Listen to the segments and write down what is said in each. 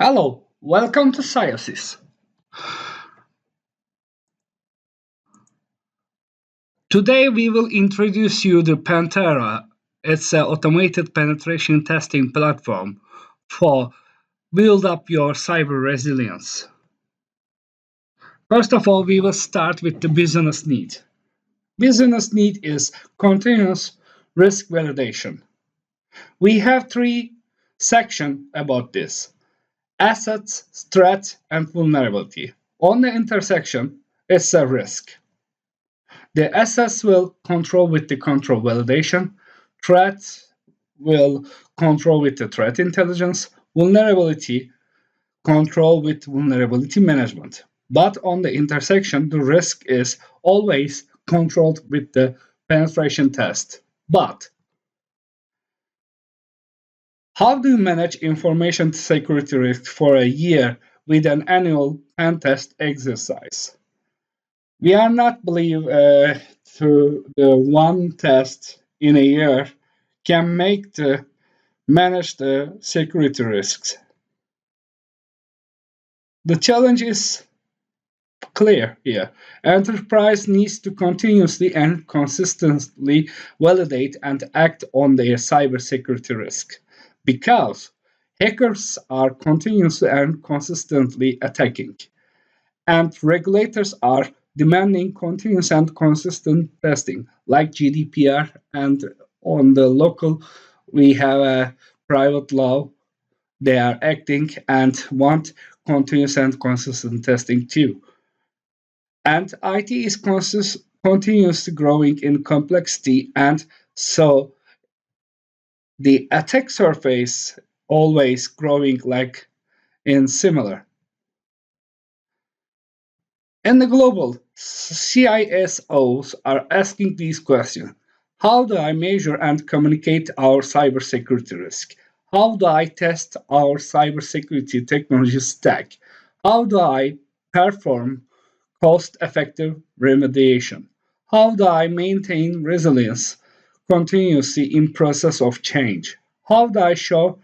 Hello, welcome to CIOSIS. Today we will introduce you to Pantera. It's an automated penetration testing platform for build up your cyber resilience. First of all, we will start with the business need. Business need is continuous risk validation. We have three sections about this: assets, threat, and vulnerability. On the intersection, it's a risk. The SS will control with the control validation. Threat will control with the threat intelligence. Vulnerability control with vulnerability management. But on the intersection, the risk is always controlled with the penetration test. But how do you manage information security risk for a year with an annual pen test exercise? We are not believe to the one test in a year can make the manage the security risks. The challenge is clear here. Enterprise needs to continuously and consistently validate and act on their cybersecurity risk because hackers are continuously and consistently attacking, and regulators are demanding continuous and consistent testing, like GDPR, and on the local, we have a private law. They are acting and want continuous and consistent testing too. And IT is continuously growing in complexity, and so the attack surface always growing like in similar. In the global, CISOs are asking these questions. How do I measure and communicate our cybersecurity risk? How do I test our cybersecurity technology stack? How do I perform cost-effective remediation? How do I maintain resilience continuously in process of change? How do I show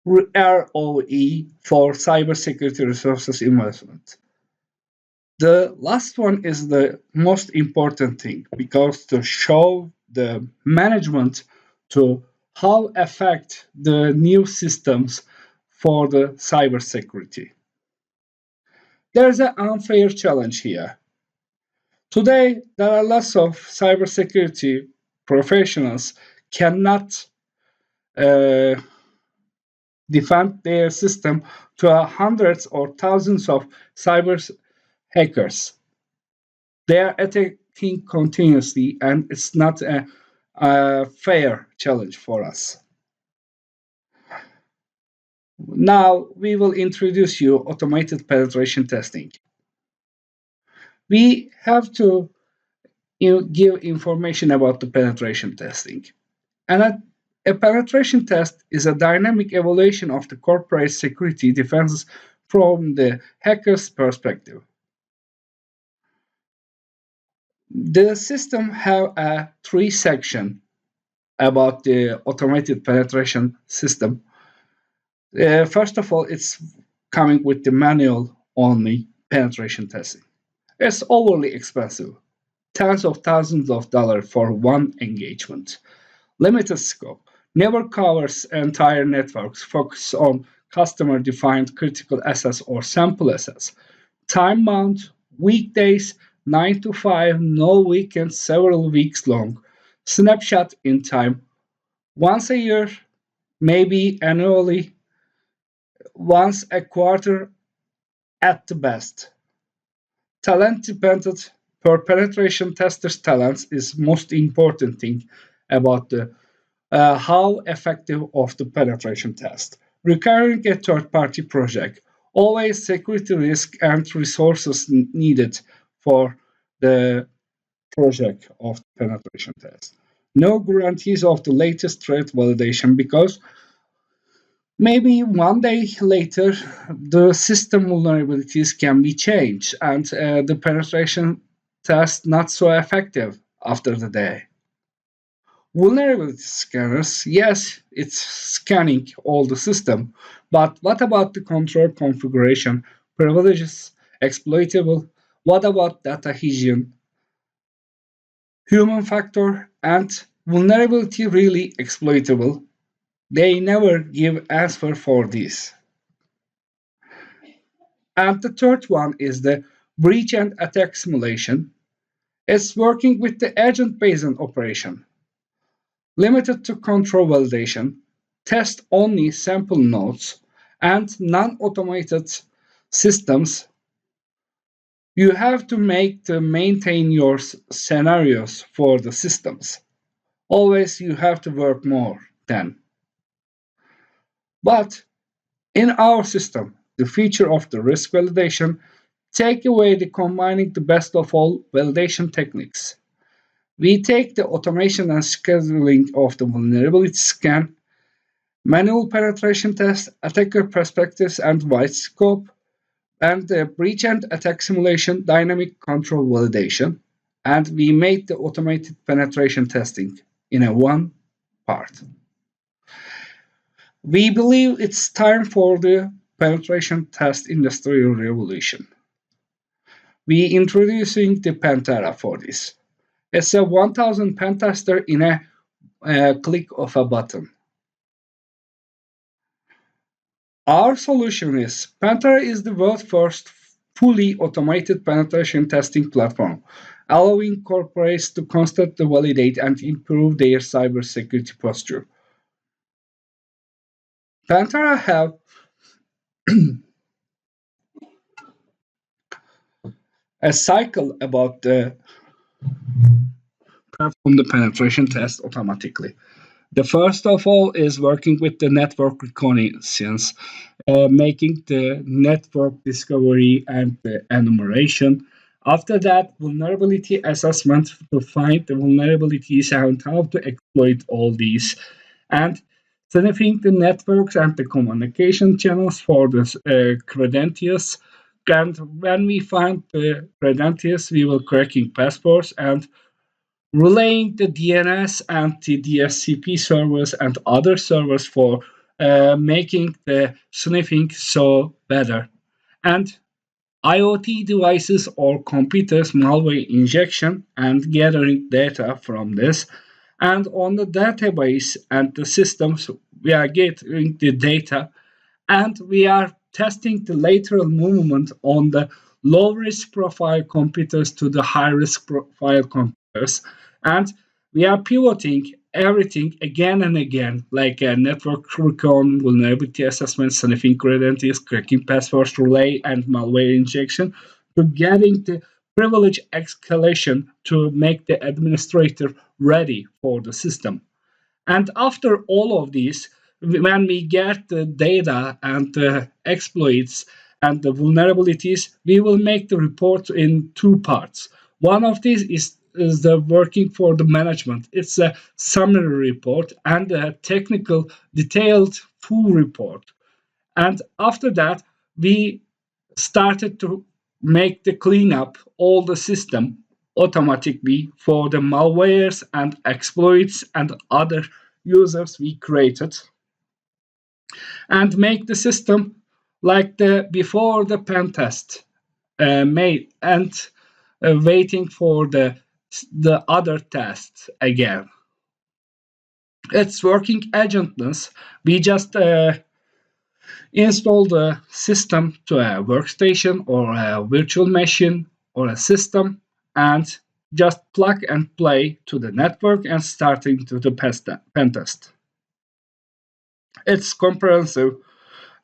ROE for cybersecurity resources investment? The last one is the most important thing because to show the management to how affect the new systems for the cybersecurity. There's an unfair challenge here. Today, there are lots of cybersecurity professionals cannot uh, defend their system to hundreds or thousands of cyber hackers. They are attacking continuously, and it's not a fair challenge for us. Now we will introduce you automated penetration testing. We have to give information about the penetration testing. And a penetration test is a dynamic evaluation of the corporate security defenses from the hacker's perspective. The system have a three section about the automated penetration system. First of all, it's coming with the manual only penetration testing. It's overly expensive, tens of thousands of dollars for one engagement. Limited scope, never covers entire networks, focus on customer defined critical assets or sample assets. Time bound, weekdays, 9 to 5, no weekends, several weeks long. Snapshot in time, once a year, maybe annually, once a quarter at the best. Talent dependent, per penetration tester's talents is most important thing about the how effective of the penetration test. Requiring a third-party project, always security risk and resources needed for the project of the penetration test. No guarantees of the latest threat validation because maybe one day later the system vulnerabilities can be changed and the penetration test not so effective after the day. Vulnerability scanners, yes, it's scanning all the system, but what about the control configuration, privileges, exploitable? What about data hygiene, human factor, and vulnerability really exploitable? They never give answer for this. And the third one is the breach and attack simulation. It's working with the agent-based operation, limited to control validation, test only sample nodes, and non-automated systems. You have to make to maintain your scenarios for the systems. Always you have to work more then. But in our system, the feature of the risk validation take away the combining the best of all validation techniques. We take the automation and scheduling of the vulnerability scan, manual penetration test, attacker perspectives and wide scope, and the breach and attack simulation dynamic control validation. And we made the automated penetration testing in a one part. We believe it's time for the penetration test industrial revolution. We introducing the Pantera for this. It's a 1000 pen tester in a click of a button. Our solution is Pantera is the world's first fully automated penetration testing platform, allowing corporates to constantly validate and improve their cybersecurity posture. Pantera have a cycle about the perform the penetration test automatically. The first of all is working with the network reconnaissance, making the network discovery and the enumeration. After that, vulnerability assessment to find the vulnerabilities and how to exploit all these. And sniffing the networks and the communication channels for the credentials. And when we find the credentials, we will cracking passwords and relaying the DNS and the DSCP servers and other servers for making the sniffing so better. And IoT devices or computers malware injection and gathering data from this. And on the database and the systems, we are getting the data and we are testing the lateral movement on the low risk profile computers to the high risk profile computers. And we are pivoting everything again and again, like a network recon, vulnerability assessment, sniffing credentials, cracking passwords, relay, and malware injection, to getting the privilege escalation to make the administrator ready for the system. And after all of these, when we get the data and the exploits and the vulnerabilities, we will make the report in two parts. One of these is the working for the management. It's a summary report and a technical, detailed, full report. And after that, we started to make the cleanup all the system automatically for the malwares and exploits and other users we created and make the system like the before the pen test made and waiting for the other tests again. It's working agentless. We just install the system to a workstation or a virtual machine or a system and just plug and play to the network and starting to the pen test. It's comprehensive,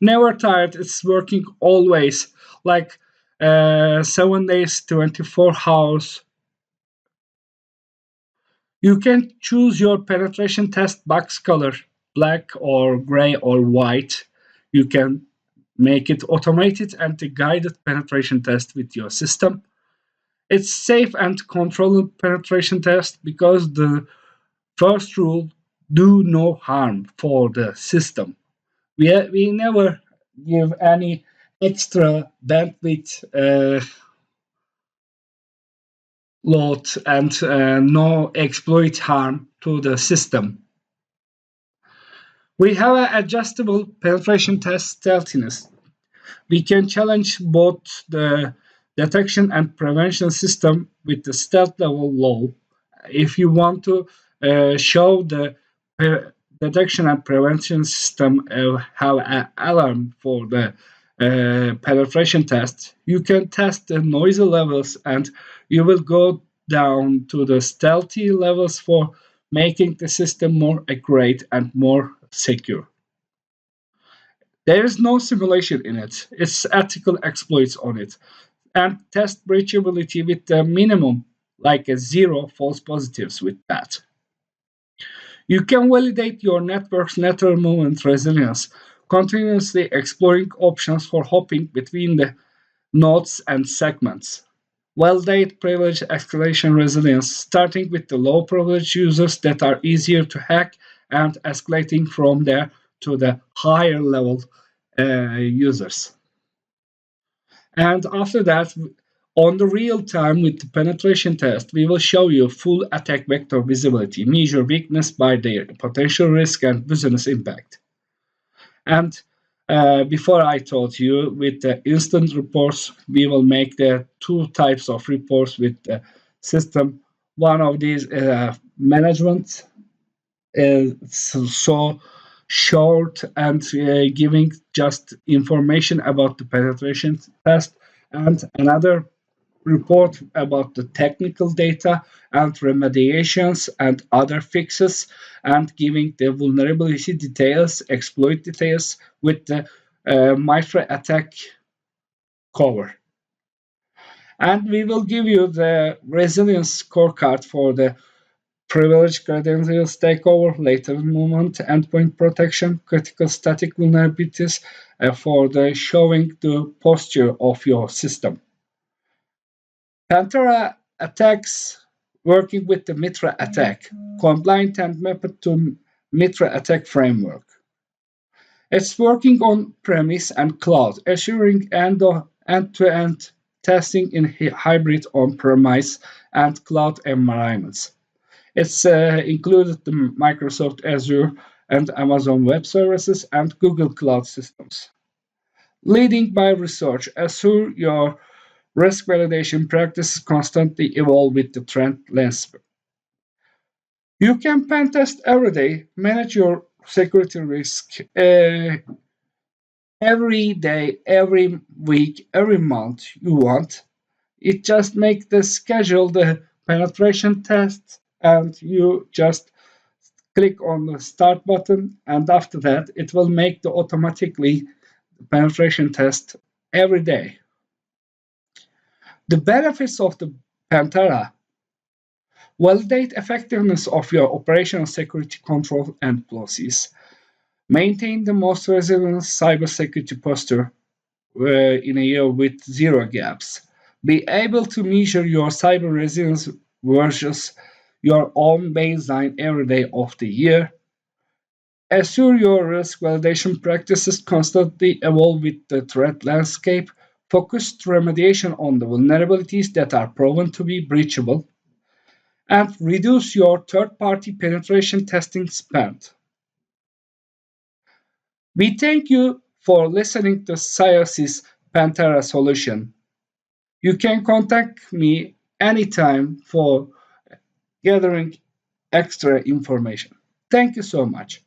never tired. It's working always, like 7 days, 24 hours. You can choose your penetration test box color, black or gray or white. You can make it automated and a guided penetration test with your system. It's safe and controlled penetration test because the first rule, do no harm for the system. We never give any extra bandwidth load and no exploit harm to the system. We have an adjustable penetration test stealthiness. We can challenge both the detection and prevention system with the stealth level low. If you want to show the pre- detection and prevention system have an alarm for the penetration test, you can test the noisy levels and you will go down to the stealthy levels for making the system more accurate and more secure. There is no simulation in it. It's ethical exploits on it. And test breachability with the minimum, like a zero false positives with that. You can validate your network's lateral movement resilience, continuously exploring options for hopping between the nodes and segments. Validate privilege escalation resilience, starting with the low privilege users that are easier to hack and escalating from there to the higher level users. And after that, on the real time with the penetration test, we will show you full attack vector visibility, measure weakness by their potential risk and business impact. And before I told you, with the instant reports, we will make the two types of reports with the system. One of these management so short and giving just information about the penetration test, and another report about the technical data and remediations and other fixes, and giving the vulnerability details, exploit details with the MITRE attack cover. And we will give you the resilience scorecard for the privileged credentials takeover, later movement, endpoint protection, critical static vulnerabilities for the showing the posture of your system. Pantera attacks working with the Mitra attack, compliant and mapped to Mitra attack framework. It's working on premise and cloud, assuring end-to-end testing in hybrid on-premise and cloud environments. It's included the Microsoft Azure and Amazon Web Services and Google Cloud systems. Leading by research, assure your risk validation practices constantly evolve with the trend landscape. You can pen test every day, manage your security risk every day, every week, every month you want. It just make the schedule the penetration test and you just click on the start button, and after that it will make the automatically penetration test every day. The benefits of the Pantera: validate effectiveness of your operational security control and policies, maintain the most resilient cybersecurity posture in a year with zero gaps, be able to measure your cyber resilience versus your own baseline every day of the year. Assure your risk validation practices constantly evolve with the threat landscape. Focused remediation on the vulnerabilities that are proven to be breachable. And reduce your third party penetration testing spend. We thank you for listening to CIOSIS Pantera solution. You can contact me anytime for gathering extra information. Thank you so much.